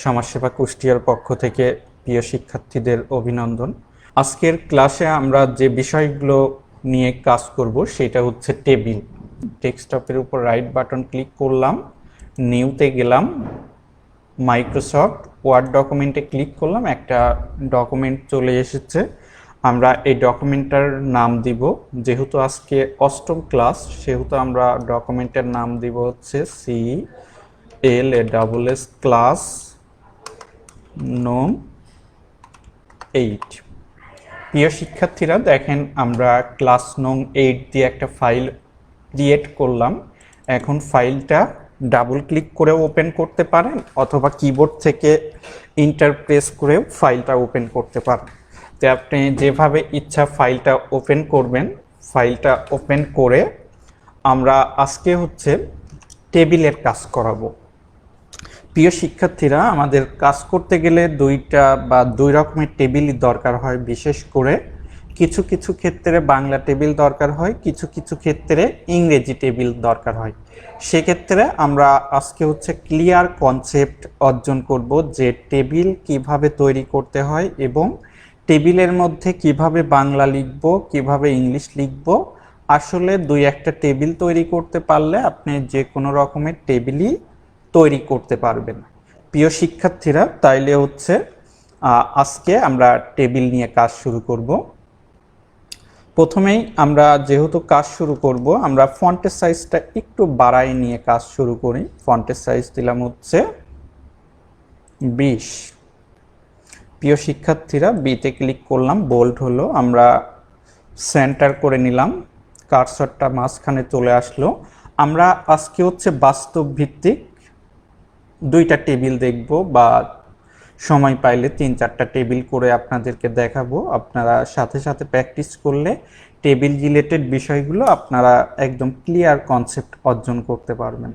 সমাজসেবা কুষ্টিয়ার পক্ষ থেকে প্রিয় শিক্ষার্থীদের অভিনন্দন। আজকের ক্লাসে আমরা যে বিষয়গুলো নিয়ে কাজ করব সেটা হচ্ছে টেবিল। ডেস্কটপের উপর রাইট বাটন ক্লিক করলাম, নিউতে গেলাম, মাইক্রোসফট ওয়ার্ড ডকুমেন্টে ক্লিক করলাম, একটা ডকুমেন্ট চলে এসেছে। আমরা এই ডকুমেন্টটার নাম দিব, যেহেতু আজকে অষ্টম ক্লাস সেহেতু আমরা ডকুমেন্টের নাম দিব হচ্ছে CLASS ক্লাস নং 8। প্রিয় শিক্ষার্থীরা দেখেন, আমরা ক্লাস নং 8 দিয়ে একটা ফাইল ক্রিয়েট করলাম। এখন ফাইলটা ডাবল ক্লিক করে ওপেন করতে পারেন অথবা কিবোর্ড থেকে এন্টার প্রেস করেও ফাইলটা ওপেন করতে পারেন। তো আপনি যেভাবে ইচ্ছা ফাইলটা ওপেন করবেন। ফাইলটা ওপেন করে আমরা আজকে হচ্ছে টেবিলের কাজ করাবো। প্রিয় শিক্ষার্থীরা, আমাদের কাজ করতে গেলে দুই রকমের টেবিলই দরকার হয়। বিশেষ করে কিছু কিছু ক্ষেত্রে বাংলা টেবিল দরকার হয়, কিছু কিছু ক্ষেত্রে ইংরেজি টেবিল দরকার হয়। সেক্ষেত্রে আমরা আজকে হচ্ছে ক্লিয়ার কনসেপ্ট অর্জন করব যে টেবিল কিভাবে তৈরি করতে হয় এবং টেবিলের মধ্যে কিভাবে বাংলা লিখব, কিভাবে ইংলিশ লিখব। আসলে দুই একটা টেবিল তৈরি করতে পারলে আপনি যে কোনো রকমের টেবিলই তৈরি করতে পারবেন। প্রিয় শিক্ষার্থীরা, তাইলে হচ্ছে আজকে আমরা টেবিল নিয়ে কাজ শুরু করব। প্রথমেই আমরা যেহেতু কাজ শুরু করব, আমরা ফন্টের সাইজটা একটু বাড়াই নিয়ে কাজ শুরু করি। ফন্টের সাইজ দিলাম হচ্ছে 20। প্রিয় শিক্ষার্থীরা, বিতে ক্লিক করলাম, বোল্ড হলো। আমরা সেন্টার করে নিলাম, কার্সরটা মাঝখানে চলে আসলো। আমরা আজকে হচ্ছে বাস্তব ভিত্তিক দুইটা টেবিল দেখব, বা সময় পাইলে 3-4টা টেবিল করে আপনাদেরকে দেখাবো। আপনারা সাথে সাথে প্র্যাকটিস করলে টেবিল রিলেটেড বিষয়গুলো আপনারা একদম ক্লিয়ার কনসেপ্ট অর্জন করতে পারবেন।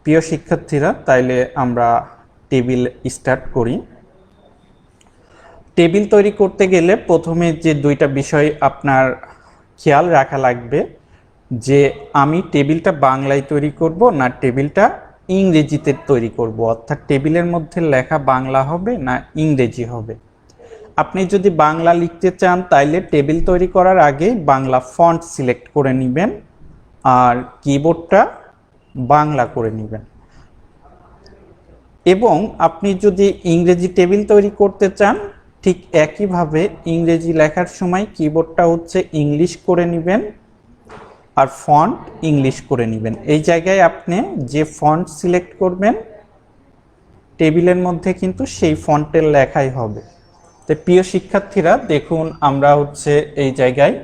প্রিয় শিক্ষার্থীরা, তাইলে আমরা টেবিল স্টার্ট করি। টেবিল তৈরি করতে গেলে প্রথমে যে দুইটা বিষয় আপনার খেয়াল রাখা লাগবে, যে আমি টেবিলটা বাংলায় তৈরি করব না টেবিলটা ইংরেজিতে তৈরি করব, অর্থাৎ টেবিলের মধ্যে লেখা বাংলা হবে না ইংরেজি হবে। আপনি যদি বাংলা লিখতে চান তাইলে টেবিল তৈরি করার আগে বাংলা ফন্ট সিলেক্ট করে নেবেন আর কিবোর্ডটা বাংলা করে নেবেন। এবং আপনি যদি ইংরেজি টেবিল তৈরি করতে চান, ঠিক একইভাবে ইংরেজি লেখার সময় কিবোর্ডটা হচ্ছে ইংলিশ করে নেবেন আর ফন্ট ইংলিশ করে নেবেন। এই জায়গায় আপনি যে ফন্ট সিলেক্ট করবেন টেবিলের মধ্যে কিন্তু সেই ফন্টের লেখাই হবে। তো প্রিয় শিক্ষার্থীরা দেখুন, আমরা হচ্ছে এই জায়গায়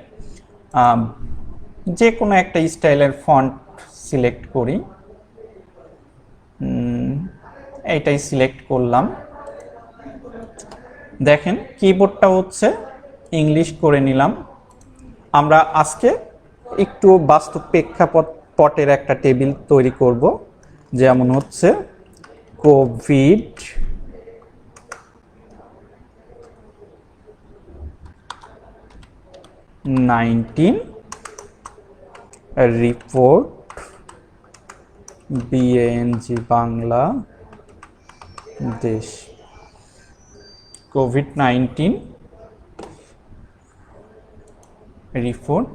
যে কোনো একটা স্টাইলের ফন্ট সিলেক্ট করি। এইটাই সিলেক্ট করলাম। দেখেন, কিবোর্ডটা হচ্ছে ইংলিশ করে নিলাম। আমরা আজকে একটু বাস্তব প্রেক্ষাপটের একটা টেবিল তৈরি করব, যেমন হচ্ছে COVID-19 report BANG Bangladesh. COVID-19 report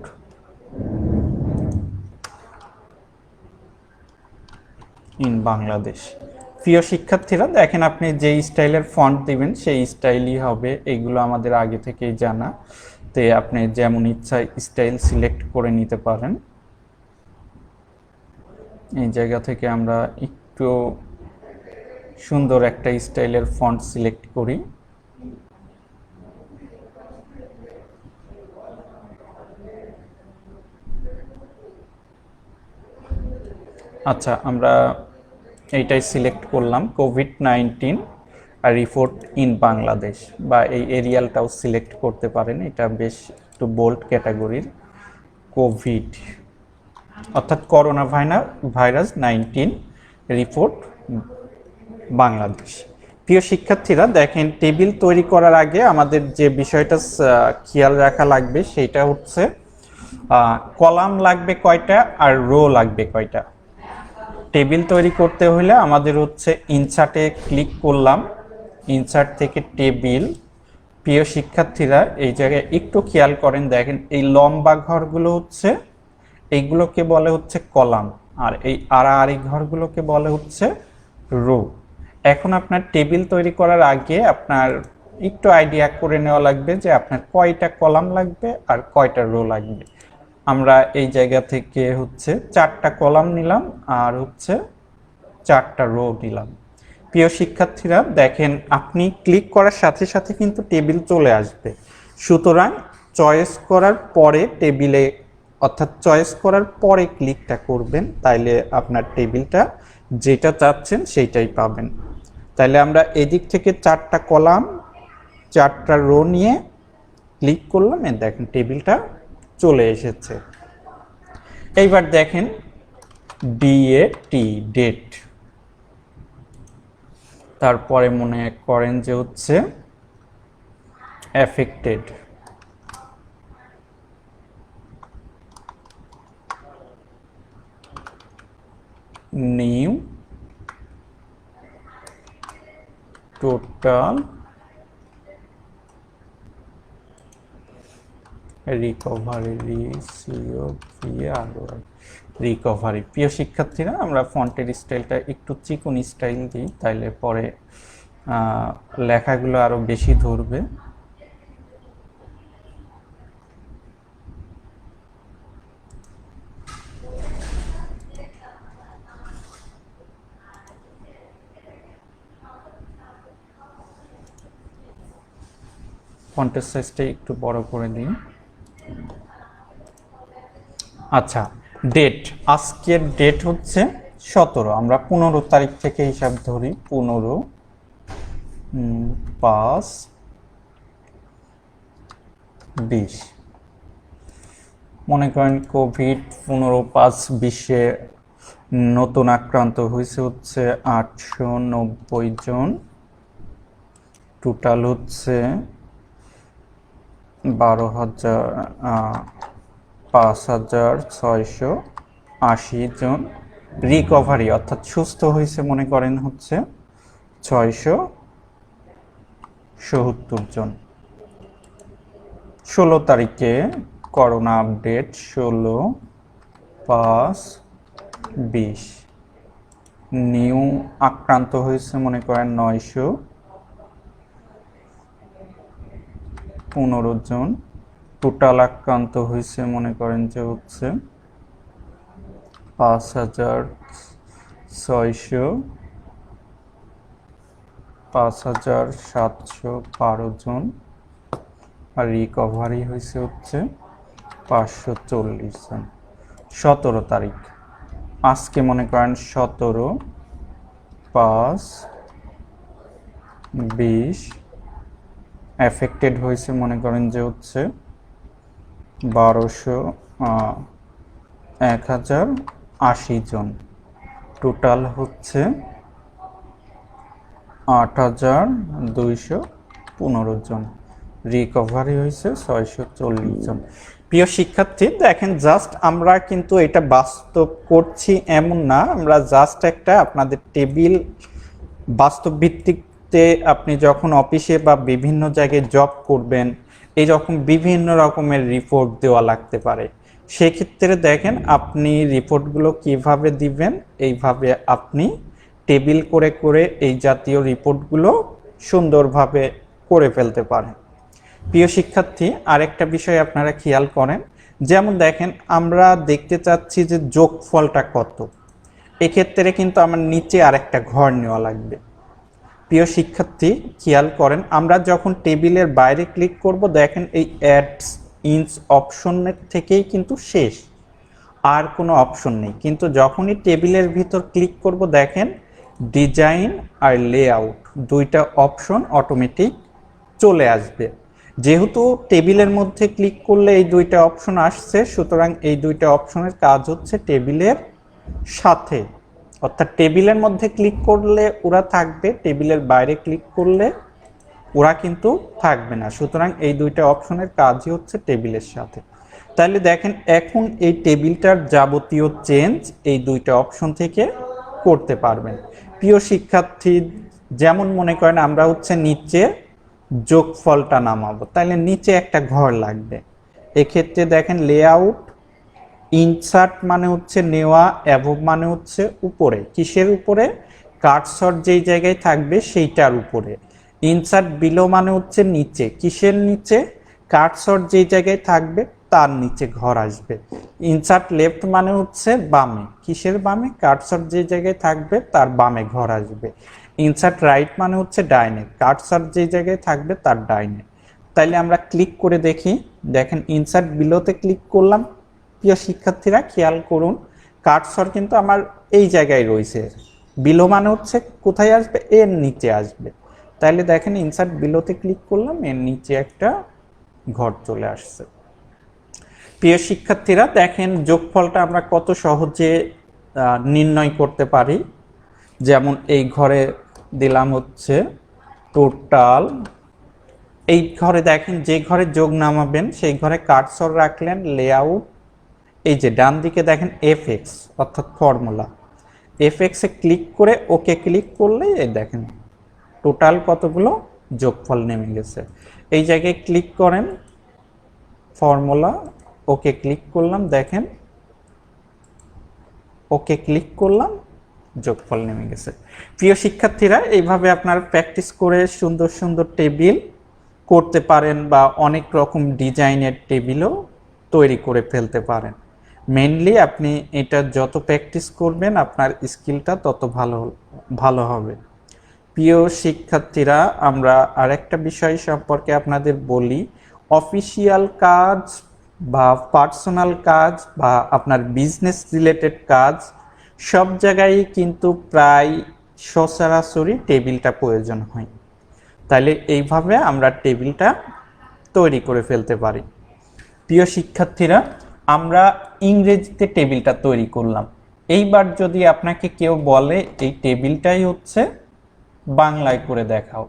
in Bangladesh. প্রিয় শিক্ষার্থীরা দেখেন, আপনি যে স্টাইলের ফন্ট দিবেন সেই স্টাইলই হবে। এগুলো আমাদের আগে থেকেই জানা, তো আপনি যেমন ইচ্ছা স্টাইল সিলেক্ট করে নিতে পারেন। এই জায়গা থেকে আমরা একটু সুন্দর একটা স্টাইলের ফন্ট সিলেক্ট করি। আচ্ছা, আমরা এইটাই সিলেক্ট করলাম, COVID-19 রিপোর্ট ইন বাংলাদেশ, বা এই এরিয়ালটাও সিলেক্ট করতে পারেন। এটা বেশ একটু বোল্ড ক্যাটাগরির। কোভিড অর্থাৎ করোনা ভাইরাস 19 রিপোর্ট বাংলাদেশ। প্রিয় শিক্ষার্থীরা দেখেন, টেবিল তৈরি করার আগে আমাদের যে বিষয়টা খেয়াল রাখা লাগবে সেটা হচ্ছে কলাম লাগবে কয়টা আর রো লাগবে কয়টা। টেবিল তৈরি করতে হলে আমাদের হচ্ছে ইনসার্টে ক্লিক করলাম, ইনসার্ট থেকে টেবিল। প্রিয় শিক্ষার্থীরা এই জায়গায় একটু খেয়াল করেন, দেখেন এই লম্বা ঘরগুলো হচ্ছে এইগুলোকে বলে হচ্ছে কলাম, আর এই আড়াআড়ি ঘরগুলোকে বলে হচ্ছে রো। এখন আপনার টেবিল তৈরি করার আগে আপনার একটু আইডিয়া করে নেওয়া লাগবে যে আপনার কয়টা কলাম লাগবে আর কয়টা রো লাগবে। আমরা এই জায়গা থেকে হচ্ছে 4টা কলাম নিলাম আর হচ্ছে 4টা রো নিলাম। প্রিয় শিক্ষার্থীরা দেখেন, আপনি ক্লিক করার সাথে সাথে কিন্তু টেবিল চলে আসবে, সুতরাং চয়েস করার পরে টেবিলে অর্থাৎ চয়েস করার পরে ক্লিকটা করবেন, তাইলে আপনার টেবিলটা যেটা চাচ্ছেন সেইটাই পাবেন। তাইলে আমরা এদিক থেকে 4টা কলাম 4টা রো নিয়ে ক্লিক করলাম, দেখেন টেবিলটা চলে এসেছে। এইবার দেখেন ডেট, তারপরে মনে করেন যে হচ্ছে এফেক্টেড, নিউ, টোটাল, রিকভারি। প্রিয় শিক্ষার্থীরা, আমরা ফন্টের স্টাইলটা একটু চিকন স্টাইল দিই, তাইলে পরে লেখাগুলো আরো বেশি ধরবে। ফন্টের সাইজটা একটু বড় করে দিই। আচ্ছা, ডেট, আজকের ডেট হচ্ছে 17, আমরা 15 তারিখ থেকে হিসাব ধরি। 15/5/20, মনে করেন কোভিড 15/5/20-এ নতুন আক্রান্ত হয়েছে হচ্ছে 890 জন, টোটাল হচ্ছে 5,680 জন। রিকভারি অর্থাৎ সুস্থ হয়েছে মনে করেন হচ্ছে 670 জন। 16 তারিখে করোনা আপডেট 16/5/20, নিউ আক্রান্ত হয়েছে মনে করেন 915 জন, টোটাল আক্রান্ত হয়েছে মনে করেন যে হচ্ছে 5,712 জন, আর রিকভারি হয়েছে হচ্ছে 540 জন। 17 তারিখ, আজকে মনে করেন 17/5/20, এফেক্টেড হয়েছে মনে করেন যে হচ্ছে 1080 জন, টোটাল হচ্ছে 8,215 জন, রিকভারি হয়েছে 640 জন। প্রিয় শিক্ষার্থী দেখেন, জাস্ট আমরা কিন্তু এটা বাস্তব করছি এমন না, আমরা জাস্ট একটা আপনাদের টেবিল বাস্তব ভিত্তিতে আপনি যখন অফিসে বা বিভিন্ন জায়গায় জব করবেন, এই রকম বিভিন্ন রকমের রিপোর্ট দেওয়া লাগতে পারে। সেক্ষেত্রে দেখেন আপনি রিপোর্টগুলো কিভাবে দিবেন, এইভাবে আপনি টেবিল করে করে এই জাতীয় রিপোর্টগুলো সুন্দরভাবে করে ফেলতে পারেন। প্রিয় শিক্ষার্থী, আরেকটা বিষয় আপনারা খেয়াল করেন, যেমন দেখেন আমরা দেখতে চাচ্ছি যে যোগফলটা কত, এক্ষেত্রে কিন্তু আমার নিচে আরেকটা ঘর নেওয়া লাগবে। প্রিয় শিক্ষার্থী খেয়াল করেন, আমরা যখন টেবিলের বাইরে ক্লিক করব দেখেন এই অ্যাডস ইনস অপশনের থেকেই কিন্তু শেষ, আর কোনো অপশন নেই। কিন্তু যখনই টেবিলের ভিতর ক্লিক করব দেখেন ডিজাইন আর লেআউট দুইটা অপশন অটোমেটিক চলে আসবে। যেহেতু টেবিলের মধ্যে ক্লিক করলে এই দুইটা অপশন আসছে, সুতরাং এই দুইটা অপশনের কাজ হচ্ছে টেবিলের সাথে, অর্থাৎ টেবিলের মধ্যে ক্লিক করলে ওরা থাকবে, টেবিলের বাইরে ক্লিক করলে ওরা কিন্তু থাকবে না। সুতরাং এই দুইটা অপশনের কাজই হচ্ছে টেবিলের সাথে। তাহলে দেখেন এখন এই টেবিলটার যাবতীয় চেঞ্জ এই দুইটা অপশন থেকে করতে পারবেন। প্রিয় শিক্ষার্থী, যেমন মনে করেন আমরা হচ্ছে নিচে যোগফলটা নামাবো, তাহলে নিচে একটা ঘর লাগবে। এক্ষেত্রে দেখেন লেআউট, ইনসার্ট মানে হচ্ছে নেওয়া, অ্যাবভ মানে হচ্ছে উপরে। কিসের উপরে? কার্সর যেই জায়গায় থাকবে সেইটার উপরে। ইনসার্ট বিলো মানে হচ্ছে নিচে। কিসের নিচে? কার্সর যেই জায়গায় থাকবে তার নিচে ঘর আসবে। ইনসার্ট লেফট মানে হচ্ছে বামে। কিসের বামে? কার্সর যে জায়গায় থাকবে তার বামে ঘর আসবে। ইনসার্ট রাইট মানে হচ্ছে ডাইনে। কার্সর যে জায়গায় থাকবে তার ডাইনে। তাইলে আমরা ক্লিক করে দেখি। দেখেন ইনসার্ট বিলোতে ক্লিক করলাম। প্রিয় শিক্ষার্থীরা খেয়াল করুন, কার্সর কিন্তু আমার এই জায়গায় রয়েছে। বিলো মানে হচ্ছে কোথায় আসবে? এর নিচে আসবে। তাইলে দেখেন ইনসার্ট বিলোতে ক্লিক করলাম, এর নিচে একটা ঘর চলে আসছে। প্রিয় শিক্ষার্থীরা দেখেন যোগফলটা আমরা কত সহজে নির্ণয় করতে পারি। যেমন এই ঘরে দিলাম হচ্ছে টোটাল। এই ঘরে দেখেন যে ঘরে যোগ নামাবেন সেই ঘরে কার্সর রাখলেন, লেআউট, এই যে ডান দিকে দেখেন এফএক্স অর্থাৎ ফর্মুলা, এফএক্সে ক্লিক করে ওকে ক্লিক করলে এই দেখেন টোটাল কতগুলো যোগফল নেমে গেছে। এই জায়গায় ক্লিক করেন, ফর্মুলা, ওকে ক্লিক করলাম, দেখেন ওকে ক্লিক করলাম, যোগফল নেমে গেছে। প্রিয় শিক্ষার্থীরা, এইভাবে আপনারা প্র্যাকটিস করে সুন্দর সুন্দর টেবিল করতে পারেন বা অনেক রকম ডিজাইনের টেবিলও তৈরি করে ফেলতে পারেন। মেইনলি আপনি এটা যত প্র্যাকটিস করবেন আপনার স্কিলটা তত ভালো হবে। প্রিয় শিক্ষার্থীরা, আমরা আরেকটা বিষয় সম্পর্কে আপনাদের বলি। অফিসিয়াল কাজ বা পার্সোনাল কাজ বা আপনার বিজনেস রিলেটেড কাজ সব জায়গায় কিন্তু প্রায় সচরাচরই টেবিলটা প্রয়োজন হয়। তাহলে এইভাবে আমরা টেবিলটা তৈরি করে ফেলতে পারি। প্রিয় শিক্ষার্থীরা, আমরা ইংরেজিতে টেবিলটা তৈরি করলাম। এইবার যদি আপনাকে কেউ বলে এই টেবিলটাই হচ্ছে বাংলায় করে দেখাও,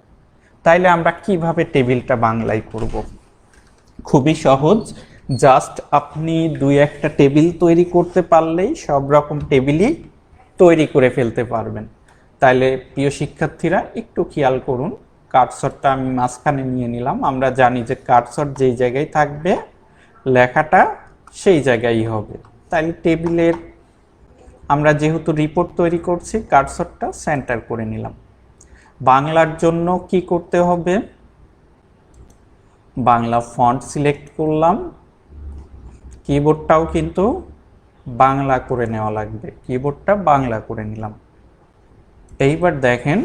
তাইলে আমরা কিভাবে টেবিলটা বাংলায় করব? খুবই সহজ। জাস্ট আপনি দুই একটা টেবিল তৈরি করতে পারলেই সব রকম টেবিলই তৈরি করে ফেলতে পারবেন। তাইলে প্রিয় শিক্ষার্থীরা একটু খেয়াল করুন, কার্সরটা আমি মাঝখানে নিয়ে নিলাম। আমরা জানি যে কার্সর যেই জায়গায় থাকবে লেখাটা সেই জায়গায় হবে। তাইলে টেবিলের আমরা যেহেতু রিপোর্ট তৈরি করছি, কার্সরটা সেন্টার করে নিলাম। বাংলার জন্য কি করতে হবে? বাংলা ফন্ট সিলেক্ট করলাম। কিবোর্ডটাও কিন্তু বাংলা করে নেওয়া লাগবে, কিবোর্ডটা বাংলা করে নিলাম। এইবার দেখেন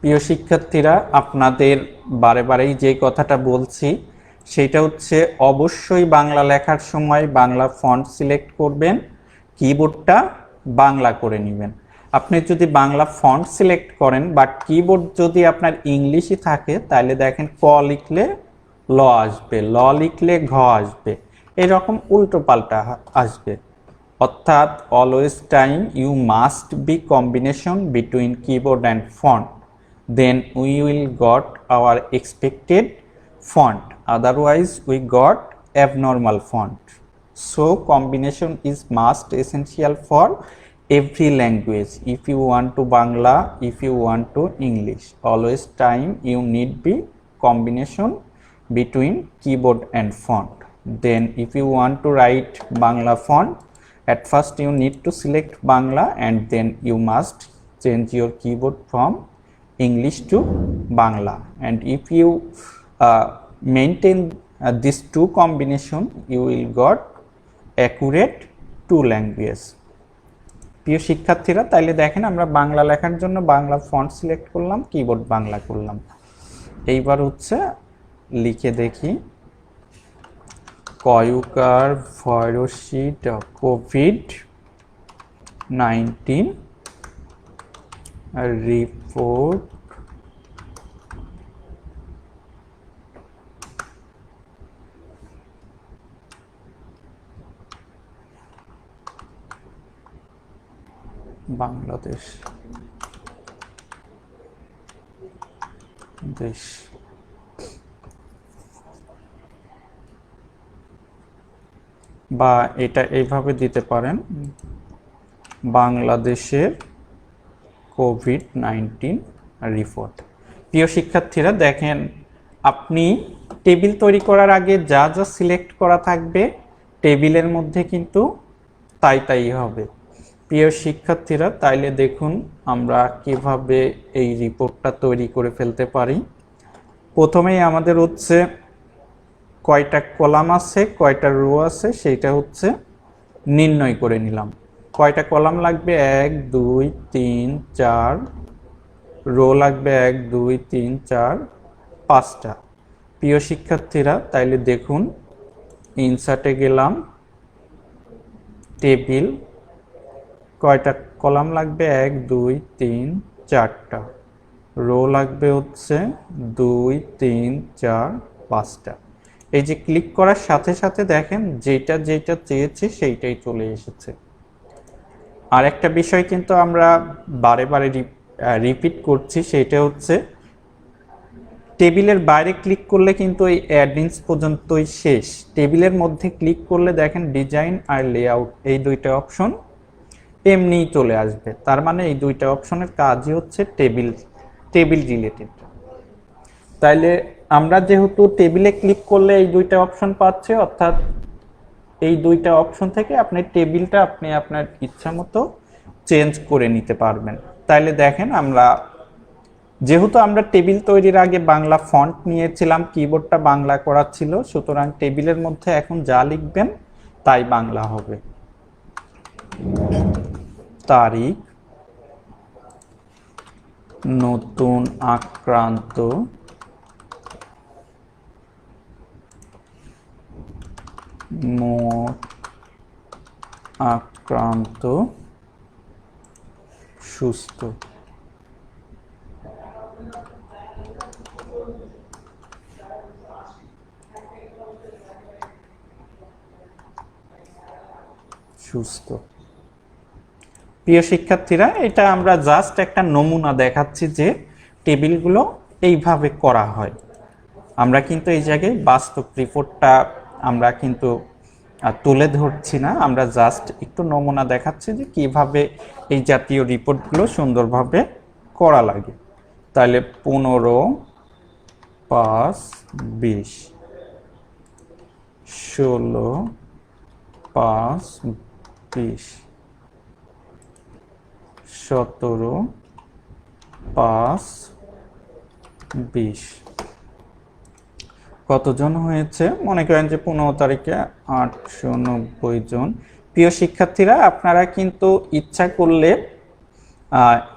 প্রিয় শিক্ষার্থীরা, আপনাদের বারে বারেই যে কথাটা বলছি সেটা হচ্ছে অবশ্যই বাংলা লেখার সময় বাংলা ফন্ট সিলেক্ট করবেন, কিবোর্ডটা বাংলা করে নেবেন। আপনি যদি বাংলা ফন্ট সিলেক্ট করেন বাট কিবোর্ড যদি আপনার ইংলিশই থাকে, তাহলে দেখেন ক লিখলে ল আসবে, ল লিখলে ঘ আসবে, এরকম উল্টো পাল্টা আসবে। অর্থাৎ always time you must be combination between keyboard and font, then we will got our expected font, otherwise we got abnormal font. So combination is must essential for every language. If you want to Bangla, if you want to English, always time you need be combination between keyboard and font. Then if you want to write Bangla font, at first you need to select Bangla and then you must change your keyboard from English to Bangla, and if you maintain these two combination, you will got accurate two languages. প্রিয় শিক্ষার্থীরা, তাইলে দেখেন আমরা বাংলা লেখার জন্য Bangla font select করলাম, keyboard Bangla করলাম। এইবার হচ্ছে লিখে দেখি, কয়ুকার ভাইরাসিট কোভিড-19 রিপোর্ট বাংলাদেশ দেশ। বা এটা এইভাবে দিতে পারেন, বাংলাদেশের কোভিড-19 রিপোর্ট। প্রিয় শিক্ষার্থীরা দেখেন, আপনি টেবিল তৈরি করার আগে যা যা সিলেক্ট করা থাকবে টেবিলের মধ্যে কিন্তু তাই হবে। প্রিয় শিক্ষার্থীরা, তাইলে দেখুন আমরা কিভাবে এই রিপোর্টটা তৈরি করে ফেলতে পারি। প্রথমেই আমাদের হচ্ছে কয়টা কলাম আছে, কয়টা রো আছে, সেইটা হচ্ছে নির্ণয় করে নিলাম। কয়টা কলাম লাগবে? 1 2 3 4। রো লাগবে 1 2 3 4 5টা। প্রিয় শিক্ষার্থীরা, তাইলে দেখুন ইনসার্টে গেলাম, টেবিল, কয়টা কলাম লাগবে? 1 2 3 4টা। রো লাগবে হচ্ছে 2 3 4 5টা। এই যে ক্লিক করার সাথে সাথে দেখেন যেটা চেয়েছি সেইটাই চলে এসেছে। আর একটা বিষয় কিন্তু আমরা বারে বারে রিপিট করছি, সেটা হচ্ছে টেবিলের বাইরে ক্লিক করলে কিন্তু এই অ্যাডমিনস পর্যন্তই শেষ। টেবিলের মধ্যে ক্লিক করলে দেখেন ডিজাইন আর লেআউট, এই দুইটা অপশন এমনিই চলে আসবে। তার মানে এই দুইটা অপশনের কাজই হচ্ছে টেবিল রিলেটেড। তাইলে আমরা যেহেতু টেবিলে ক্লিক করলে এই দুইটা অপশন পাচ্ছে, অর্থাৎ এই দুইটা অপশন থেকে আপনি টেবিলটা আপনি আপনার ইচ্ছা মতো চেঞ্জ করে নিতে পারবেন। তাইলে দেখেন, যেহেতু আমরা টেবিল তৈরির আগে বাংলা ফন্ট নিয়েছিলাম, কিবোর্ডটা বাংলা করা ছিল, সুতরাং টেবিলের মধ্যে এখন যা লিখবেন তাই বাংলা হবে। তারিখ, নতুন আক্রান্ত, মোট আক্রান্ত, সুস্থ। প্রিয় শিক্ষার্থীরা, এটা আমরা জাস্ট একটা নমুনা দেখাচ্ছি যে টেবিলগুলো এইভাবে করা হয়। আমরা কিন্তু এই জায়গায় বাস্তব রিপোর্টটা আমরা কিন্তু তুলে ধরছি না, আমরা জাস্ট একটু নমুনা দেখাচ্ছি যে কিভাবে এই জাতীয় রিপোর্টগুলো সুন্দরভাবে করা লাগে। তাহলে 15 5 20, 16 5 20, 17 5 20। কতজন হয়েছে? মনে করেন যে 15 তারিখে 890 জন। প্রিয় শিক্ষার্থীরা, আপনারা কিন্তু ইচ্ছা করলে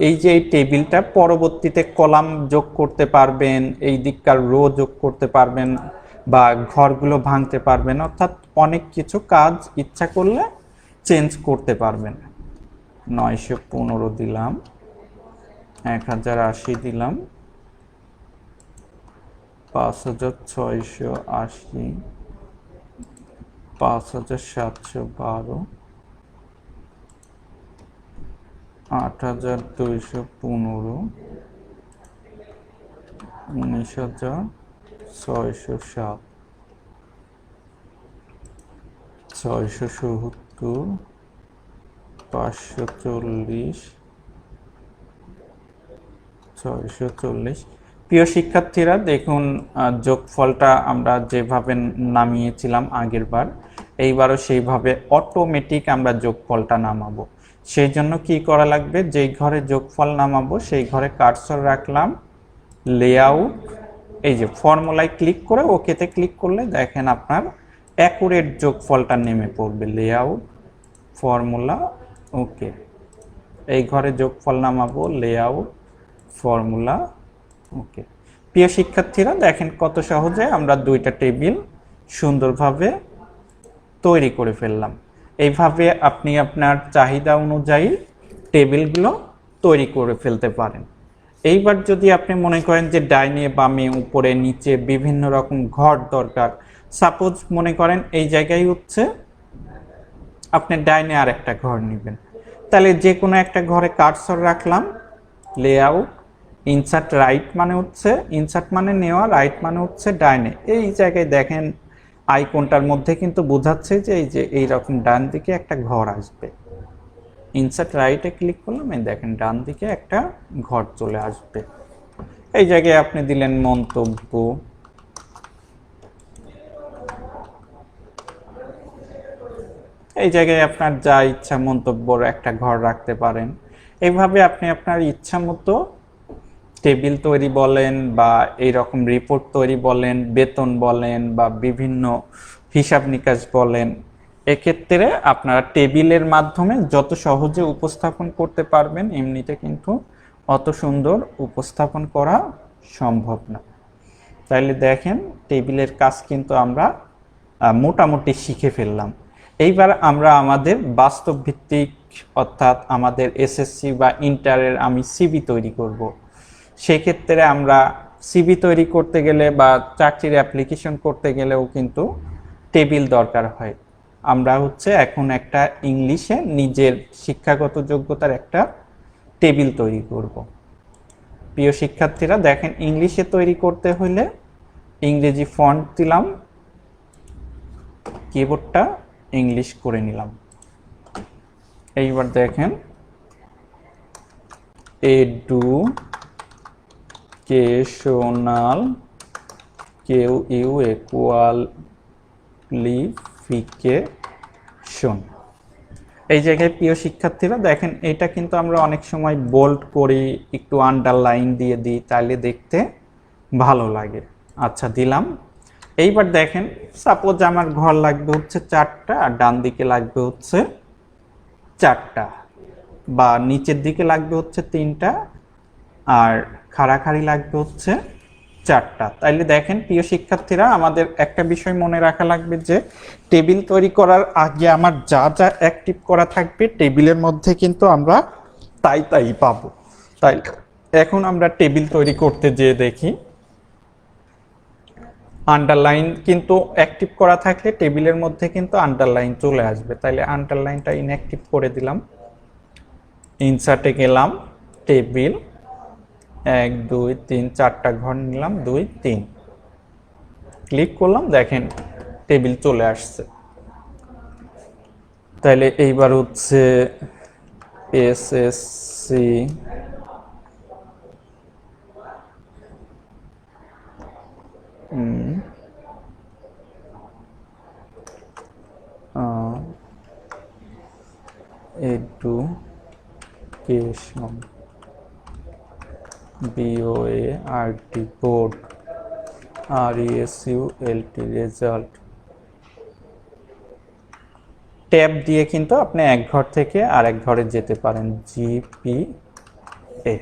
এই যে এই টেবিলটা পরবর্তীতে কলাম যোগ করতে পারবেন, এই দিককার রো যোগ করতে পারবেন, বা ঘরগুলো ভাঙতে পারবেন, অর্থাৎ অনেক কিছু কাজ ইচ্ছা করলে চেঞ্জ করতে পারবেন। 915 দিলাম, 1080 দিলাম, 5680, 5712, 8215, 19607, 670, 540, 640। প্রিয় শিক্ষার্থীরা, দেখুন যোগফলটা আমরা যেভাবে নামিয়েছিলাম আগের বার, এইবারও সেইভাবে অটোমেটিক আমরা যোগফলটা নামাবো। সেই জন্য কি করা লাগবে? যেই ঘরে যোগফল নামাবো সেই ঘরে কার্সর রাখলাম, লেআউট, এই যে ফর্মুলায় ক্লিক করে ওকেতে ক্লিক করলে দেখেন আপনার অ্যাকুরেট যোগফলটা নেমে পড়বে। লেআউট, ফর্মুলা, ওকে। এই ঘরে যোগফল নামাবো, লেআউট, ফর্মুলা, ওকে। প্রিয় শিক্ষার্থীরা, দেখেন কত সহজে আমরা দুইটা টেবিল সুন্দরভাবে তৈরি করে ফেললাম। এইভাবে আপনি আপনার চাহিদা অনুযায়ী টেবিলগুলো তৈরি করে ফেলতে পারেন। এইবার যদি আপনি মনে করেন যে ডাইনে বামে উপরে নিচে বিভিন্ন রকম ঘর দরকার, সাপোজ মনে করেন এই জায়গায় হচ্ছে আপনি ডাইনে আর একটা ঘর নেবেন, তাহলে যে কোনো একটা ঘরে কার্সর রাখলাম, লেআউট, ইনসার্ট রাইট মানে হচ্ছে ইনসার্ট মানে নেওয়া, রাইট মানে হচ্ছে ডাইনে। এই জায়গায় দেখেন আইকনটার মধ্যে কিন্তু বোঝাচ্ছে যে এই যে এইরকম ডান দিকে একটা ঘর আসবে। ইনসার্ট রাইটে ক্লিক করলাম, এই দেখেন ডান দিকে একটা ঘর চলে আসবে। এই জায়গায় আপনি দিলেন মন্তব্য, এই জায়গায় আপনার যা ইচ্ছা মন্তব্যর একটা ঘর রাখতে পারেন। এইভাবে আপনি আপনার ইচ্ছা মতো টেবিল তৈরি বলেন বা এইরকম রিপোর্ট তৈরি বলেন, বেতন বলেন বা বিভিন্ন হিসাব নিকাশ বলেন, এক্ষেত্রে আপনারা টেবিলের মাধ্যমে যত সহজে উপস্থাপন করতে পারবেন এমনিতে কিন্তু অত সুন্দর উপস্থাপন করা সম্ভব না। তাইলে দেখেন টেবিলের কাজ কিন্তু আমরা মোটামুটি শিখে ফেললাম। এইবার আমরা আমাদের বাস্তব ভিত্তিক অর্থাৎ আমাদের এসএসসি বা ইন্টারের আমি সিভি তৈরি করব। সেক্ষেত্রে আমরা সিভি তৈরি করতে গেলে বা চাকরির অ্যাপ্লিকেশন করতে গেলেও কিন্তু টেবিল দরকার হয়। আমরা এখন একটা ইংলিশে নিজের শিক্ষাগত যোগ্যতার একটা টেবিল তৈরি করব। প্রিয় শিক্ষার্থীরা দেখেন, ইংলিশে তৈরি করতে হলে ইংরেজি ফন্ট দিলাম, কিবোর্ডটা ইংলিশ করে নিলাম। এইবার দেখেন এডুকেশনাল কোয়ালিফিকেশন, এই জায়গায় প্রিয় শিক্ষার্থীরা দেখেন এটা কিন্তু আমরা অনেক সময় বোল্ড করি, একটু আন্ডারলাইন দিয়ে দিই, তাহলে দেখতে ভালো লাগে। আচ্ছা দিলাম। এইবার দেখেন সাপোজ আমার ঘর লাগবে হচ্ছে 4টা আর ডান দিকে লাগবে হচ্ছে 4টা, বা নিচের দিকে লাগবে হচ্ছে 3টা আর খাড়াখাড়ি লাগবে হচ্ছে 4টা। তাইলে দেখেন প্রিয় শিক্ষার্থীরা আমাদের একটা বিষয় মনে রাখা লাগবে যে টেবিল তৈরি করার আগে আমার যা যা অ্যাক্টিভ করা থাকবে টেবিলের মধ্যে কিন্তু আমরা তাই তাই পাবো। তাই এখন আমরা টেবিল তৈরি করতে যেয়ে দেখি আন্ডারলাইন কিন্তু অ্যাক্টিভ করা থাকলে টেবিলের মধ্যে কিন্তু আন্ডারলাইন চলে আসবে। তাইলে আন্ডারলাইনটা ইনঅ্যাক্টিভ করে দিলাম, ইনসার্টে গেলাম, টেবিল 1 2 3 4টা ঘর নিলাম, 2 3 ক্লিক করলাম, দেখেন টেবিল চলে আসছে। তাইলে এইবার হচ্ছে SSC education BOA RT board RESULT result tab দিয়ে কিন্তু আপনি এক ঘর থেকে আরেক ঘরে যেতে পারেন। GPA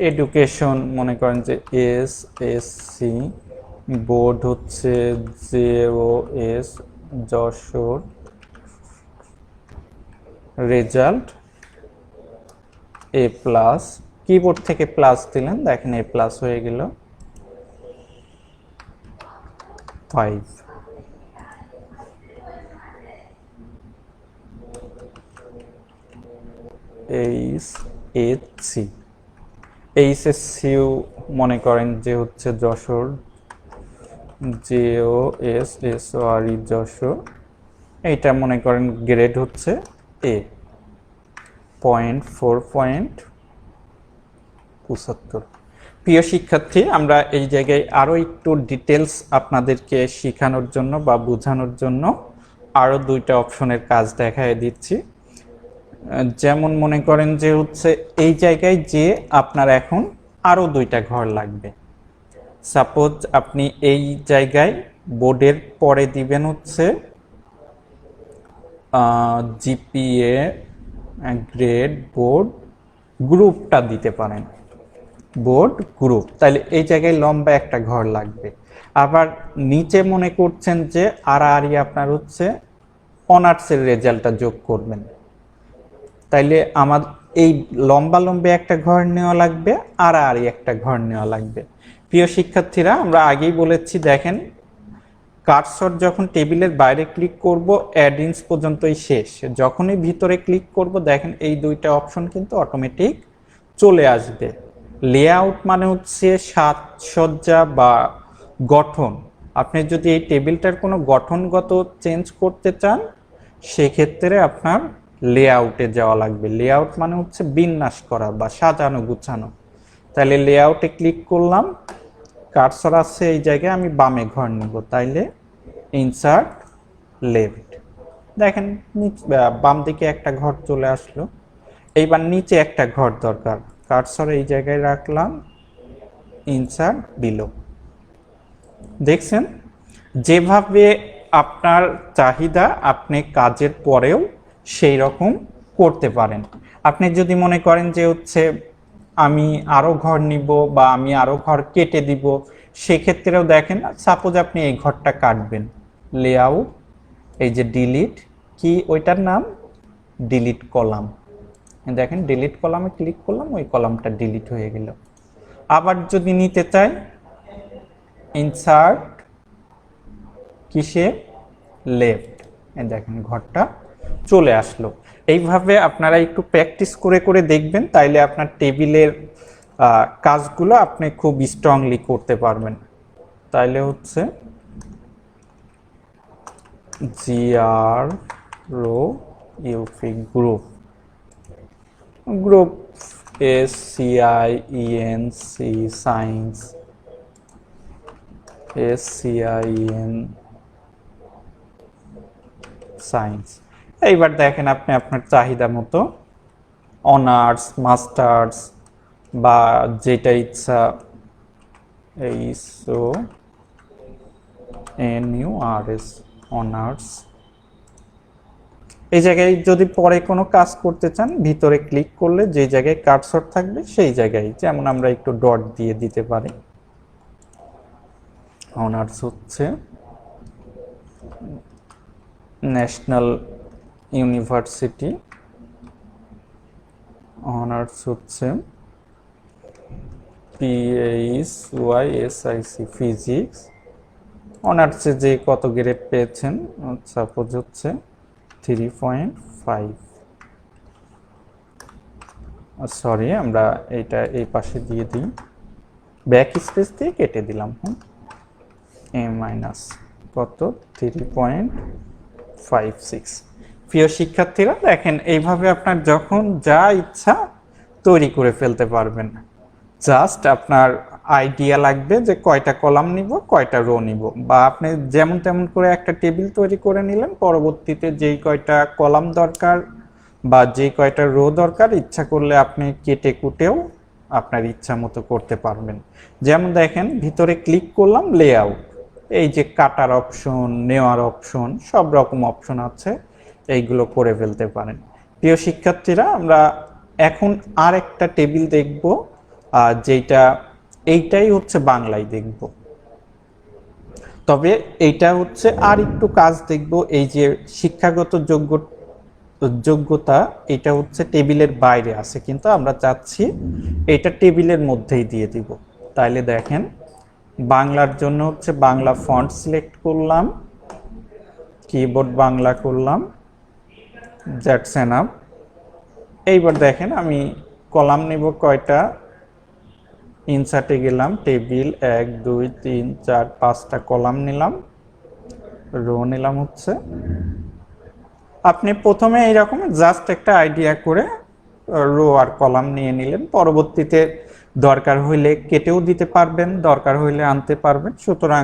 এডুকেশন মনে করেন যে SSC বোর্ড হচ্ছে JOS Jessore result A+, keyboard থেকে প্লাস দিলেন, দেখেন A+ হয়ে গেল 5। HSC মনে করেন যে হচ্ছে যশোর JOSSORE যশোর, এইটা মনে করেন গ্রেড হচ্ছে A, 4.75। প্রিয় শিক্ষার্থী, আমরা এই জায়গায় আরো একটু ডিটেলস আপনাদেরকে শেখানোর জন্য বা বোঝানোর জন্য আরো 2টা অপশনের কাজ দেখায় দিচ্ছি। যেমন মনে করেন যে হচ্ছে এই জায়গায় যে আপনার এখন আরো 2টা ঘর লাগবে। সাপোজ আপনি এই জায়গায় বোর্ডের পরে দিবেন হচ্ছে GPA গ্রেড বোর্ড গ্রুপটা দিতে পারেন, বোর্ড গ্রুপ। তাহলে এই জায়গায় লম্বা একটা ঘর লাগবে। আবার নিচে মনে করছেন যে আড়াআড়ি আপনার হচ্ছে অনার্সের রেজাল্টটা যোগ করবেন, তাইলে আমার এই লম্বা লম্বে একটা ঘর নেওয়া লাগবে, আড়াআড়ি একটা ঘর নেওয়া লাগবে। প্রিয় শিক্ষার্থীরা, আমরা আগেই বলেছি দেখেন কার্সর যখন টেবিলের বাইরে ক্লিক করব অ্যাডিংস পর্যন্তই শেষ, যখনই ভিতরে ক্লিক করব দেখেন এই 2টা অপশন কিন্তু অটোমেটিক চলে আসবে। লেআউট মানে হচ্ছে সাজসজ্জা বা গঠন। আপনি যদি এই টেবিলটার কোনো গঠনগত চেঞ্জ করতে চান সেক্ষেত্রে আপনার লেআউটে যাওয়া লাগবে। লেআউট মানে হচ্ছে বিন্যাস করা বা সাজানো গুছানো। তাহলে লেআউটে ক্লিক করলাম, কার্সর আছে এই জায়গায়, আমি বামে ঘর নিব, তাইলে ইনসার্ট লেফট, দেখেন বাম দিকে একটা ঘর চলে আসলো। এইবার নিচে একটা ঘর দরকার, কার্সর এই জায়গায় রাখলাম, ইনসার্ট বিলো। দেখছেন যেভাবে আপনার চাহিদা আপনি কাজের পরেও সেই রকম করতে পারেন। আপনি যদি মনে করেন যে হচ্ছে আমি আরও ঘর নিব বা আমি আরও ঘর কেটে দিব, সেক্ষেত্রেও দেখেন, সাপোজ আপনি এই ঘরটা কাটবেন, লেআউট, এই যে ডিলিট, কি ওইটার নাম ডিলিট কলাম, দেখেন ডিলিট কলামে ক্লিক করলাম, ওই কলামটা ডিলিট হয়ে গেল। আবার যদি নিতে চাই, ইনসার্ট কিসে, লেফট, দেখেন ঘরটা চলে আসলো। এইভাবে আপনারা একটু প্র্যাকটিস করে করে দেখবেন, তাইলে আপনার টেবিলের কাজগুলো আপনি খুব স্ট্রংলি করতে পারবেন। তাইলে হচ্ছে জিআর রো UP group, group SCIENC science, SCIEN science. এইবার দেখেন আপনি আপনার চাহিদা মতো অনার্স, মাস্টার্স বা যেটা ইচ্ছা, SONURS অনার্স, এই জায়গায় যদি পরে কোনো কাজ করতে চান, ভিতরে ক্লিক করলে যে জায়গায় কার্সর থাকবে সেই জায়গায়, যেমন আমরা একটু ডট দিয়ে দিতে পারি। অনার্স হচ্ছে ন্যাশনাল ইউনিভার্সিটি, অনার্স হচ্ছে PHYSIC ফিজিক্স, অনার্সে যে কত গ্রেড পেয়েছেন, সাপোজ হচ্ছে 3.5, সরি আমরা এইটা এই পাশে দিয়ে দিই, ব্যাক স্পেস দিয়ে কেটে দিলাম, এ মাইনাস কত 3.56। প্রিয় শিক্ষার্থীরা দেখেন, এইভাবে আপনার যখন যা ইচ্ছা তৈরি করে ফেলতে পারবেন। জাস্ট আপনার আইডিয়া লাগবে যে কয়টা কলাম নিব, কয়টা রো নিব, বা আপনি যেমন তেমন করে একটা টেবিল তৈরি করে নিলেন, পরবর্তীতে যেই কয়টা কলাম দরকার বা যেই কয়টা রো দরকার, ইচ্ছা করলে আপনি কেটে কুটেও আপনার ইচ্ছা মতো করতে পারবেন। যেমন দেখেন ভিতরে ক্লিক করলাম, লেআউট, এই যে কাটার অপশন, নেওয়ার অপশন, সব রকম অপশন আছে, এইগুলো করে ফেলতে পারেন। প্রিয় শিক্ষার্থীরা, আমরা এখন আর একটা টেবিল দেখব, যেটা এইটাই হচ্ছে বাংলায় দেখব, তবে এইটা হচ্ছে আর একটু কাজ দেখব। এই যে শিক্ষাগত যোগ্যতা, এটা হচ্ছে টেবিলের বাইরে আছে, কিন্তু আমরা চাচ্ছি এটা টেবিলের মধ্যেই দিয়ে দিব। তাইলে দেখেন, বাংলার জন্য হচ্ছে বাংলা ফন্ট সিলেক্ট করলাম, কিবোর্ড বাংলা করলাম, দ্যাটস এনাফ। এইবার দেখেন আমি কলাম নিব কয়টা, ইনসার্টে গেলাম, টেবিল 1 2 3 4 5টা কলাম নিলাম, রো নিলাম হচ্ছে। আপনি প্রথমে এইরকম জাস্ট একটা আইডিয়া করে রো আর কলাম নিয়ে নিলেন, পরবর্তীতে দরকার হইলে কেটেও দিতে পারবেন, দরকার হইলে আনতে পারবেন। সুতরাং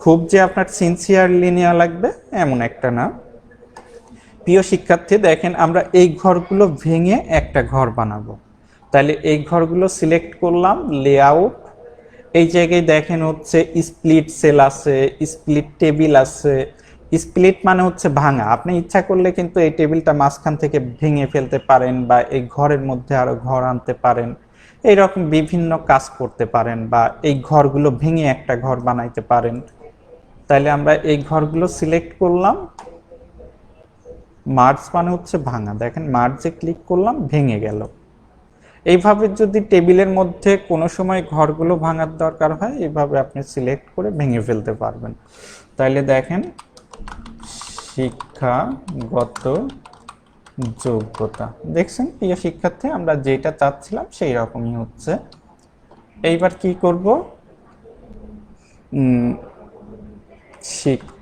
খুব যে আপনার সিনসিয়ারলি নেওয়া লাগবে এমন একটা না। প্রিয় শিক্ষার্থী দেখেন, আমরা এই ঘরগুলো ভেঙে একটা ঘর বানাবো, তাহলে এই ঘরগুলো সিলেক্ট করলাম, লেআউট, এই জায়গায় দেখেন হচ্ছে স্প্লিট সেল আছে, স্প্লিট টেবিল আছে। স্প্লিট মানে হচ্ছে ভাঙা, আপনি ইচ্ছা করলে কিন্তু এই টেবিলটা মাঝখান থেকে ভেঙে ফেলতে পারেন, বা এই ঘরের মধ্যে আরো ঘর আনতে পারেন, এইরকম বিভিন্ন কাজ করতে পারেন, বা এই ঘরগুলো ভেঙে একটা ঘর বানাইতে পারেন। তাইলে আমরা এই ঘরগুলো সিলেক্ট করলাম, মার্জ মানে হচ্ছে ভাঙা, দেখেন মার্জে ক্লিক করলাম, ভেঙে গেল। এইভাবে যদি টেবিলের মধ্যে কোনো সময় ঘরগুলো ভাঙার দরকার হয়, এইভাবে আপনি সিলেক্ট করে ভেঙে ফেলতে পারবেন। তাইলে দেখেন, শিক্ষাগত যোগ্যতা, দেখছেন প্রিয় শিক্ষার্থী, আমরা যেটা চাচ্ছিলাম সেই রকমই হচ্ছে। এইবার কি করব, শিক্ষা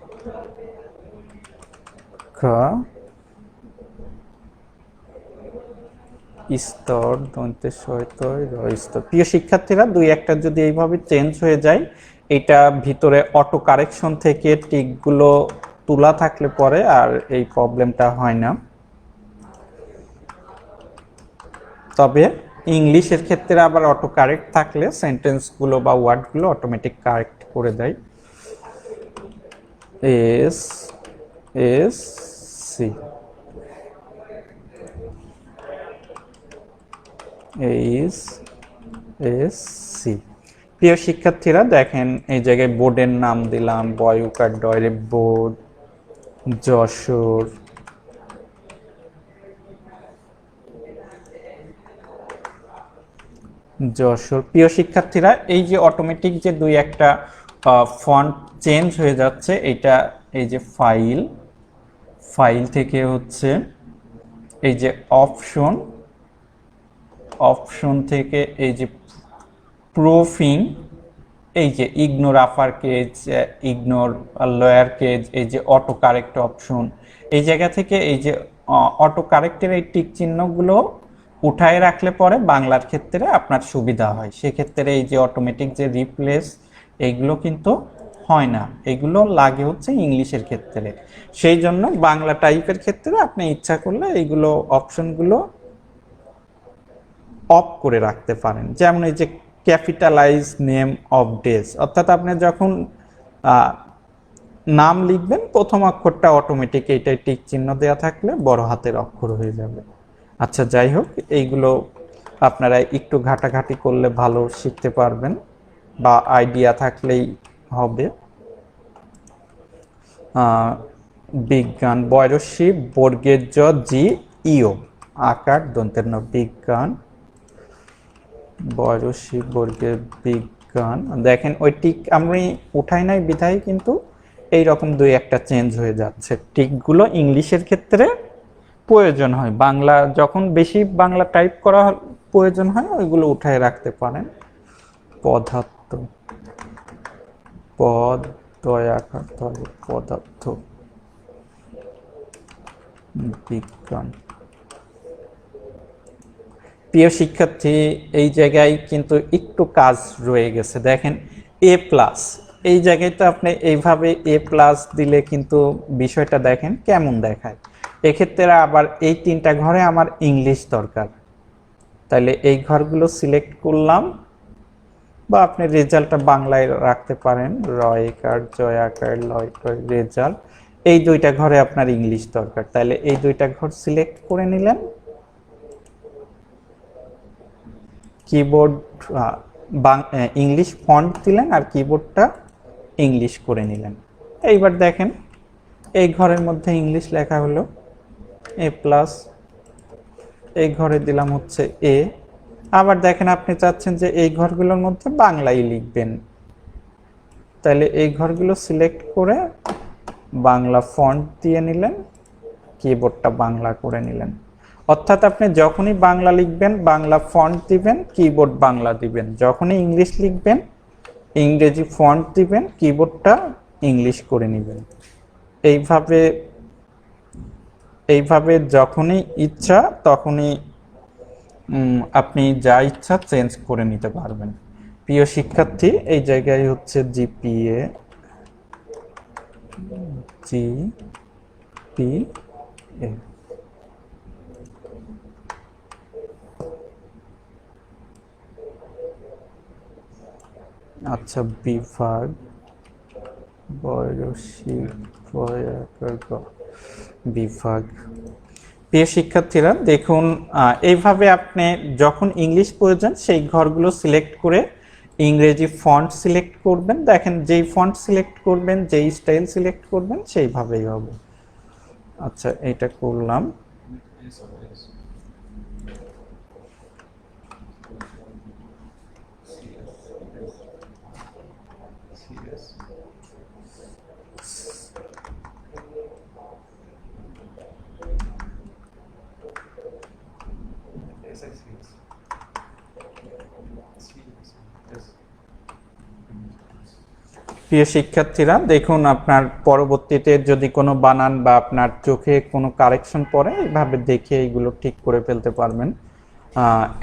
স্তর দন্তের সহিতই স্তর। প্রিয় শিক্ষার্থীরা, দুই একটা যদি এইভাবে চেঞ্জ হয়ে যায়, এটা ভিতরে অটো কারেকশন থেকে টিকগুলো তোলা থাকলে পরে আর এই প্রবলেমটা হয় না। তবে ইংলিশের ক্ষেত্রে আবার অটো কারেক্ট থাকলে সেন্টেন্সগুলো বা ওয়ার্ডগুলো অটোমেটিক কারেক্ট করে দেয়। S S C, H S C. প্রিয় শিক্ষার্থীরা দেখেন, এই জায়গায় বোর্ডের নাম দিলাম, বয়ুকার ডয়রে বোর্ড, যশোর, যশোর। প্রিয় শিক্ষার্থীরা, এই যে অটোমেটিক যে দুই একটা ফন্ট চেঞ্জ হয়ে যাচ্ছে, এটা এই যে ফাইল থেকে হচ্ছে এই যে অপশন থেকে এই যে প্রুফিং, এই যে ইগনোর আপার কেজ, ইগনোর লোয়ার কেজ, এই যে অটো কারেক্ট অপশন, এই জায়গা থেকে এই যে অটো কারেক্টের এই টিক চিহ্নগুলো উঠায় রাখলে পরে বাংলার ক্ষেত্রে আপনার সুবিধা হয়। সেক্ষেত্রে এই যে অটোমেটিক যে রিপ্লেস, এইগুলো কিন্তু হয় না, এগুলো লাগে হচ্ছে ইংলিশের ক্ষেত্রে। সেই জন্য বাংলা টাইপের ক্ষেত্রে আপনি ইচ্ছা করলে এইগুলো অপশনগুলো অফ করে রাখতে পারেন। যেমন এই যে ক্যাপিটালাইজ নেম অফ ডেজ, অর্থাৎ আপনি যখন নাম লিখবেন প্রথম অক্ষরটা অটোমেটিক এইটাই টিক চিহ্ন দেওয়া থাকলে বড় হাতের অক্ষর হয়ে যাবে। আচ্ছা, যাই হোক, এইগুলো আপনারা একটু ঘাটাঘাটি করলে ভালো শিখতে পারবেন, বা আইডিয়া থাকলেই হবে। বিজ্ঞান, বয়সী বর্গের জ জি ইও, আকার দন্তের ন, বিজ্ঞান, বয়সী বর্গের বিজ্ঞান। দেখেন ওই টিক আমি উঠাই নাই বিধায় কিন্তু এই রকম দুই একটা চেঞ্জ হয়ে যাচ্ছে। টিকগুলো ইংলিশের ক্ষেত্রে প্রয়োজন হয়, বাংলা যখন বেশি বাংলা টাইপ করা প্রয়োজন হয় ওইগুলো উঠায় রাখতে পারেন। পদার্থ, পদ দয়াকার পদার্থ, বিজ্ঞান। প্রিয় শিক্ষার্থী, এই জায়গায় কিন্তু একটু কাজ রয়ে গেছে। দেখেন এ প্লাস, এই জায়গায় তো আপনি এইভাবে এ প্লাস দিলে কিন্তু বিষয়টা দেখেন কেমন দেখায়। এক্ষেত্রে আবার এই তিনটা ঘরে আমার ইংলিশ দরকার, তাহলে এই ঘরগুলো সিলেক্ট করলাম, বা আপনি রেজাল্টটা বাংলায় রাখতে পারেন, রয়কার জয়াকার লয়কার রেজাল্ট। এই দুইটা ঘরে আপনার ইংলিশ দরকার, তাহলে এই দুইটা ঘর সিলেক্ট করে নিলেন। কিবোর্ড ইংলিশ ফন্ট দিলেন আর কিবোর্ডটা ইংলিশ করে নিলেন। এইবার দেখেন এই ঘরের মধ্যে ইংলিশ লেখা হলো এ প্লাস, এই ঘরে দিলাম হচ্ছে এ। আবার দেখেন আপনি চাচ্ছেন যে এই ঘরগুলোর মধ্যে বাংলাই লিখবেন, তাহলে এই ঘরগুলো সিলেক্ট করে বাংলা ফন্ট দিয়ে নিলেন, কিবোর্ডটা বাংলা করে নিলেন। অর্থাৎ আপনি যখনই বাংলা লিখবেন বাংলা ফন্ট দিবেন, কিবোর্ড বাংলা দিবেন, যখনই ইংলিশ লিখবেন ইংরেজি ফন্ট দিবেন, কিবোর্ডটা ইংলিশ করে নেবেন। এইভাবে যখনই ইচ্ছা তখনই আপনি যা ইচ্ছা চেঞ্জ করে নিতে পারবেন। প্রিয় শিক্ষার্থী, এই জায়গায় হচ্ছে জিপিএ, আচ্ছা, বিভাগ, বয়সী বিভাগ। প্রিয় শিক্ষার্থীরা দেখুন, এইভাবে আপনি যখন ইংলিশ প্রয়োজন সেই ঘরগুলো সিলেক্ট করে ইংরেজি ফন্ট সিলেক্ট করবেন। দেখেন যেই ফন্ট সিলেক্ট করবেন, যেই স্টাইল সিলেক্ট করবেন সেইভাবেই হবে। আচ্ছা, এটা করলাম। প্রিয় শিক্ষার্থীরা দেখুন, আপনার পরবর্তীতে যদি কোনো বানান বা আপনার চোখে কোনো কারেকশন পড়ে এইভাবে দেখে এইগুলো ঠিক করে ফেলতে পারবেন।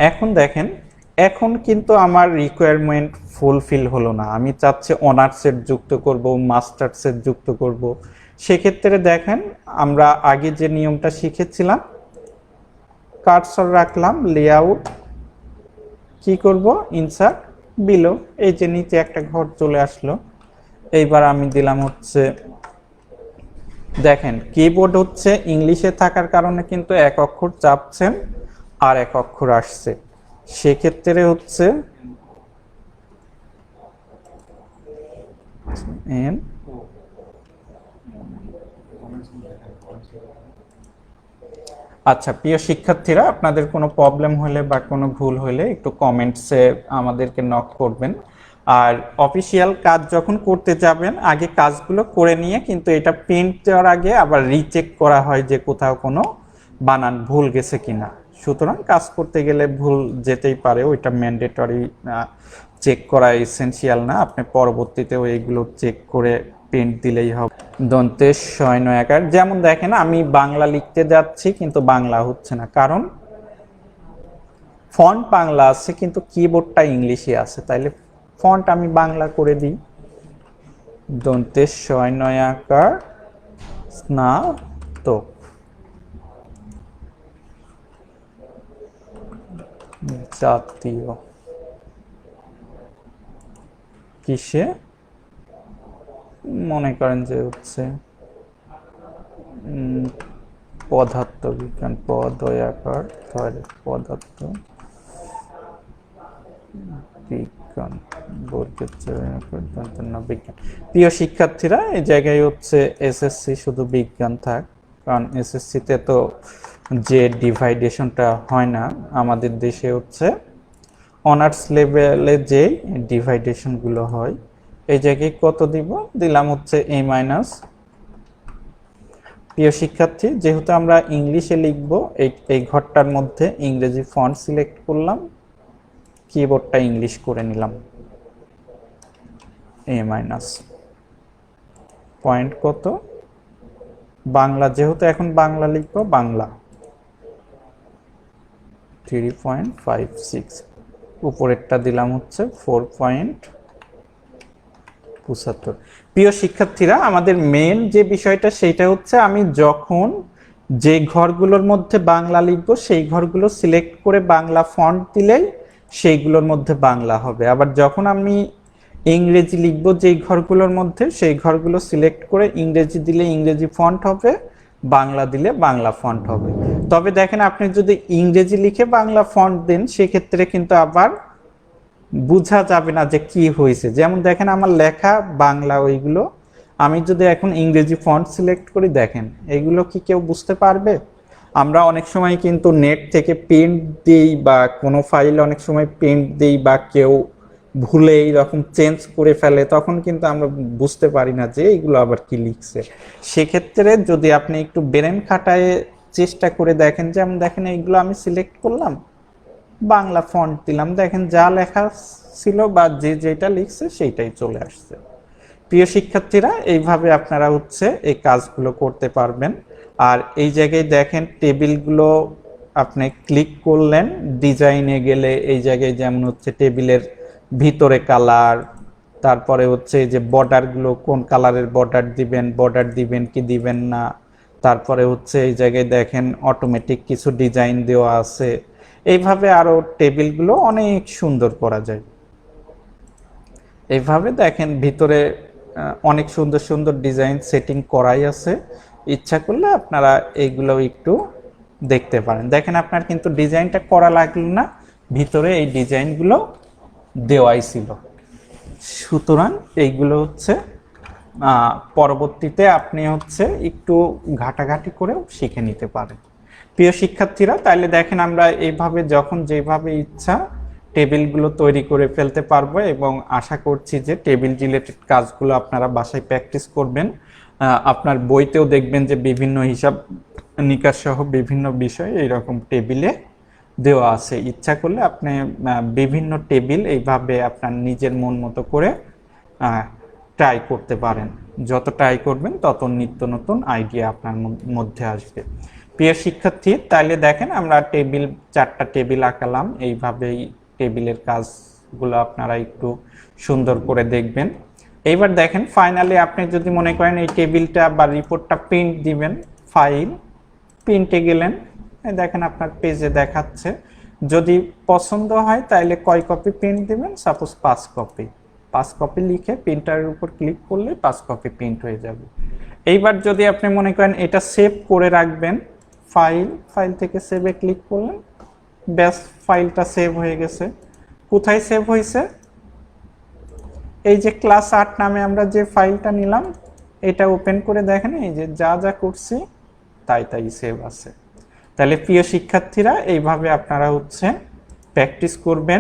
এখন দেখেন, এখন কিন্তু আমার রিকোয়ারমেন্ট ফুলফিল হলো না। আমি চাচ্ছি অনার্সের যুক্ত করব, মাস্টার্সের যুক্ত করব। সেক্ষেত্রে দেখেন, আমরা আগে যে নিয়মটা শিখেছিলাম, কার্সর রাখলাম, লেআউট, কি করব, ইনসার্ট বিলো, এই যে নিচে একটা ঘর চলে আসলো। এইবার আমি দিলাম হচ্ছে, দেখেন কিবোর্ড হচ্ছে ইংলিশে থাকার কারণে কিন্তু এক অক্ষর চাপছেন আর এক অক্ষর আসছে। সেক্ষেত্রে হচ্ছে এন, আচ্ছা প্রিয় শিক্ষার্থীরা, আপনাদের কোনো প্রবলেম হলে বা কোনো ভুল হলে একটু কমেন্টসে আমাদেরকে নক করবেন। আর অফিসিয়াল কাজ যখন করতে যাবেন, আগে কাজগুলো করে নিয়ে কিন্তু এটা প্রিন্ট দেওয়ার আগে আবার রিচেক করা হয় যে কোথাও কোনো বানান ভুল গেছে কিনা। সুতরাং কাজ করতে গেলে ভুল যেতেই পারে, ওইটা ম্যান্ডেটরি, চেক করা এসেনশিয়াল না। আপনি পরবর্তীতেও এইগুলো চেক করে প্রিন্ট দিলেই হবে। দন্তেশ শয় নয়াকার, যেমন দেখেন আমি বাংলা লিখতে যাচ্ছি কিন্তু বাংলা হচ্ছে না, কারণ ফন্ট বাংলা আছে কিন্তু কিবোর্ডটা ইংলিশে আছে। তাইলে ফন্ট আমি বাংলা করে দিই, দন্তেশ শয় নয়াকার স্নাতক, জাতীয় কিসে, মনে করেন যে হচ্ছে পদার্থ বিজ্ঞান, পদয়াকার পদার্থ বিজ্ঞান, বিজ্ঞান। প্রিয় শিক্ষার্থীরা, এই জায়গায় হচ্ছে এসএসসি শুধু বিজ্ঞান থাক, কারণ এসএসসিতে তো যে ডিভাইডেশনটা হয় না, আমাদের দেশে হচ্ছে অনার্স লেভেলে যে ডিভাইডেশনগুলো হয়। এই জায়গায় কত দিব, দিলাম হচ্ছে এ মাইনাস। প্রিয় শিক্ষার্থী, যেহেতু আমরা ইংলিশে লিখব, এই ঘরটার মধ্যে ইংরেজি ফন্ট সিলেক্ট করলাম, কিবোর্ডটা ইংলিশ করে নিলাম, এ মাইনাস পয়েন্ট কত, বাংলা, যেহেতু এখন বাংলা লিখব, বাংলা 3.56, উপরেরটা দিলাম হচ্ছে 4.75। প্রিয় শিক্ষার্থীরা, আমাদের মেন যে বিষয়টা সেইটা হচ্ছে, আমি যখন যে ঘরগুলোর মধ্যে বাংলা লিখব সেই ঘরগুলো সিলেক্ট করে বাংলা ফন্ট দিলেই সেইগুলোর মধ্যে বাংলা হবে। আবার যখন আমি ইংরেজি লিখব যেই ঘরগুলোর মধ্যে, সেই ঘরগুলো সিলেক্ট করে ইংরেজি দিলে ইংরেজি ফন্ট হবে, বাংলা দিলে বাংলা ফন্ট হবে। তবে দেখেন, আপনি যদি ইংরেজি লিখে বাংলা ফন্ট দেন, সেক্ষেত্রে কিন্তু আবার বোঝা যাবে না যে কি হয়েছে। যেমন দেখেন, আমার লেখা বাংলা, ওইগুলো আমি যদি এখন ইংরেজি ফন্ট সিলেক্ট করি, দেখেন এগুলো কি কেউ বুঝতে পারবে? আমরা অনেক সময় কিন্তু নেট থেকে প্রিন্ট দিই, বা কোনো ফাইল অনেক সময় প্রিন্ট দিই, বা কেউ ভুলে এইরকম চেঞ্জ করে ফেলে, তখন কিন্তু আমরা বুঝতে পারি না যে এইগুলো আবার কি লিখছে। সেক্ষেত্রে যদি আপনি একটু ব্রেন খাটায় চেষ্টা করে দেখেন, যেমন দেখেন এইগুলো আমি সিলেক্ট করলাম, বাংলা ফন্ট দিলাম, দেখেন যা লেখা ছিল বা যে যেটা লিখছে সেইটাই চলে আসছে। প্রিয় শিক্ষার্থীরা, এইভাবে আপনারা হচ্ছে এই কাজগুলো করতে পারবেন। আর এই জায়গায় দেখেন টেবিলগুলো আপনি ক্লিক করলেন, ডিজাইনে গেলে এই জায়গায় যেমন হচ্ছে টেবিলের ভিতরে কালার, তারপরে হচ্ছে এই যে বর্ডারগুলো, কোন কালারের বর্ডার দিবেন কি দিবেন না, তারপরে হচ্ছে এই জায়গায় দেখেন অটোমেটিক কিছু ডিজাইন দেওয়া আছে। এইভাবে আরো টেবিলগুলো অনেক সুন্দর করা যায়। এইভাবে দেখেন ভিতরে অনেক সুন্দর সুন্দর ডিজাইন সেটিং করাই আছে। ইচ্ছা করলে আপনারা এইগুলো একটু দেখতে পারেন। দেখেন আপনার কিন্তু ডিজাইনটা করা লাগলো না, ভিতরে এই ডিজাইনগুলো দেওয়াই ছিল। সুতরাং এইগুলো হচ্ছে পরবর্তীতে আপনি হচ্ছে একটু ঘাটাঘাটি করেও শিখে নিতে পারেন। প্রিয় শিক্ষার্থীরা, তাহলে দেখেন আমরা এইভাবে যখন যেভাবে ইচ্ছা টেবিলগুলো তৈরি করে ফেলতে পারবো, এবং আশা করছি যে টেবিল রিলেটেড কাজগুলো আপনারা বাসায় প্র্যাকটিস করবেন। আপনার বইতেও দেখবেন যে বিভিন্ন হিসাব নিকাশ সহ বিভিন্ন বিষয় এইরকম টেবিলে দেওয়া আছে। ইচ্ছা করলে আপনি বিভিন্ন টেবিল এইভাবে আপনার নিজের মন মতো করে ট্রাই করতে পারেন। যত ট্রাই করবেন তত নিত্য নতুন আইডিয়া আপনার মধ্যে আসবে। প্রিয় শিক্ষার্থী, তাহলে দেখেন আমরা চারটা টেবিল আঁকালাম। এইভাবেই টেবিলের কাজগুলো আপনারা একটু সুন্দর করে দেখবেন। এইবার দেখেন ফাইনালি আপনি যদি মনে করেন এই টেবিলটা বা রিপোর্টটা প্রিন্ট দিবেন, ফাইল, প্রিন্টে গেলেন, দেখেন আপনার পেজে দেখাচ্ছে। যদি পছন্দ হয় তাহলে কয় কপি প্রিন্ট দিবেন, সাপোজ 5 কপি। 5 কপি লিখে প্রিন্টারের উপর ক্লিক করলে 5 কপি প্রিন্ট হয়ে যাবে। এইবার যদি আপনি মনে করেন এটা সেভ করে রাখবেন, ফাইল থেকে সেভে ক্লিক করলেন, ব্যাস ফাইলটা সেভ হয়ে গেছে। কোথায় সেভ হয়েছে? এই যে ক্লাস 8 নামে আমরা যে ফাইলটা নিলাম, এটা ওপেন করে দেখেন, এই যে যা যা করছি তাই সেভ আছে। তাহলে প্রিয় শিক্ষার্থীরা, এইভাবে আপনারা প্র্যাকটিস করবেন।